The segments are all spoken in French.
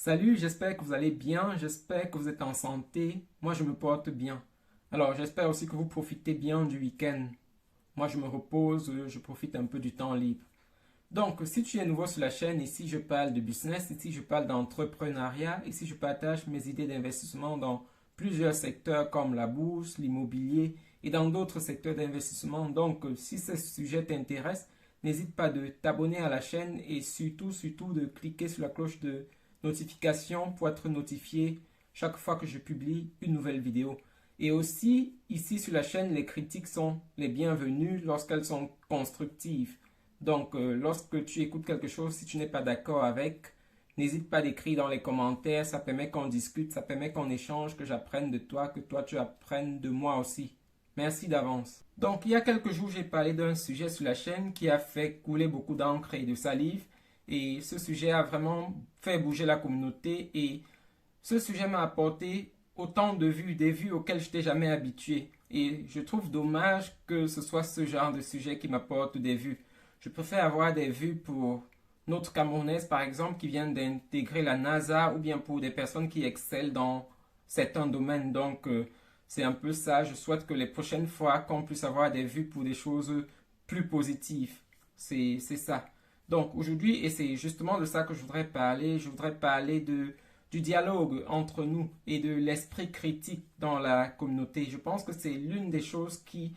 Salut, j'espère que vous allez bien, j'espère que vous êtes en santé. Moi, je me porte bien. Alors, j'espère aussi que vous profitez bien du week-end. Moi, je me repose, je profite un peu du temps libre. Donc, si tu es nouveau sur la chaîne, ici je parle de business, ici je parle d'entrepreneuriat, ici je partage mes idées d'investissement dans plusieurs secteurs comme la bourse, l'immobilier et dans d'autres secteurs d'investissement. Donc, si ce sujet t'intéresse, n'hésite pas de t'abonner à la chaîne et surtout de cliquer sur la cloche de notification pour être notifié chaque fois que je publie une nouvelle vidéo. Et aussi, ici sur la chaîne, les critiques sont les bienvenues lorsqu'elles sont constructives. Donc, lorsque tu écoutes quelque chose, si tu n'es pas d'accord avec, n'hésite pas d'écrire dans les commentaires. Ça permet qu'on discute, ça permet qu'on échange, que j'apprenne de toi, que toi tu apprennes de moi aussi. Merci d'avance. Donc, il y a quelques jours, j'ai parlé d'un sujet sur la chaîne qui a fait couler beaucoup d'encre et de salive. Et ce sujet a vraiment fait bouger la communauté. Et ce sujet m'a apporté autant de vues, des vues auxquelles je n'étais jamais habitué. Et je trouve dommage que ce soit ce genre de sujet qui m'apporte des vues. Je préfère avoir des vues pour notre Camerounaise, par exemple, qui vient d'intégrer la NASA, ou bien pour des personnes qui excellent dans certains domaines. Donc, c'est un peu ça. Je souhaite que les prochaines fois, qu'on puisse avoir des vues pour des choses plus positives. C'est ça. Donc, aujourd'hui, et c'est justement de ça que je voudrais parler du dialogue entre nous et de l'esprit critique dans la communauté. Je pense que c'est l'une des choses qui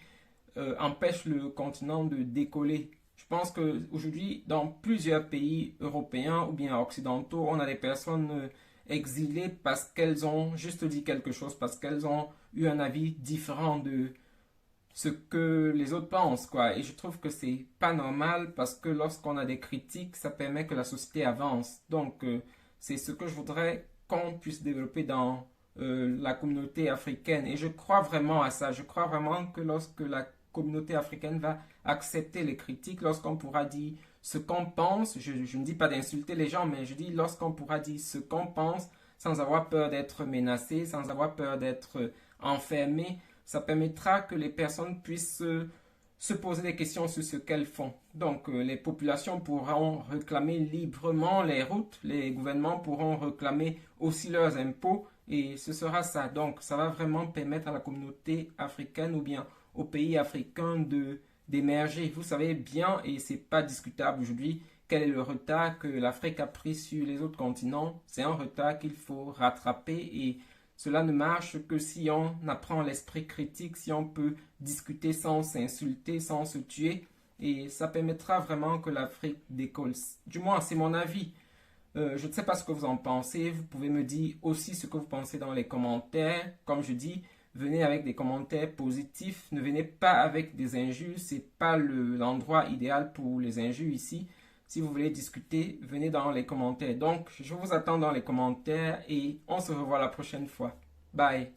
empêche le continent de décoller. Je pense qu'aujourd'hui, dans plusieurs pays européens ou bien occidentaux, on a des personnes exilées parce qu'elles ont juste dit quelque chose, parce qu'elles ont eu un avis différent de ce que les autres pensent, quoi. Et je trouve que c'est pas normal parce que lorsqu'on a des critiques, ça permet que la société avance. Donc, c'est ce que je voudrais qu'on puisse développer dans la communauté africaine. Et je crois vraiment à ça. Je crois vraiment que lorsque la communauté africaine va accepter les critiques, lorsqu'on pourra dire ce qu'on pense, je ne dis pas d'insulter les gens, mais je dis lorsqu'on pourra dire ce qu'on pense sans avoir peur d'être menacé, sans avoir peur d'être enfermé, ça permettra que les personnes puissent se poser des questions sur ce qu'elles font. Donc, les populations pourront réclamer librement les routes, les gouvernements pourront réclamer aussi leurs impôts, et ce sera ça. Donc, ça va vraiment permettre à la communauté africaine ou bien aux pays africains d'émerger. Vous savez bien, et c'est pas discutable aujourd'hui, quel est le retard que l'Afrique a pris sur les autres continents. C'est un retard qu'il faut rattraper et cela ne marche que si on apprend l'esprit critique, si on peut discuter sans s'insulter, sans se tuer. Et ça permettra vraiment que l'Afrique décolle. Du moins, c'est mon avis. Je ne sais pas ce que vous en pensez. Vous pouvez me dire aussi ce que vous pensez dans les commentaires. Comme je dis, venez avec des commentaires positifs. Ne venez pas avec des injures. C'est pas l'endroit idéal pour les injures ici. Si vous voulez discuter, venez dans les commentaires. Donc, je vous attends dans les commentaires et on se revoit la prochaine fois. Bye.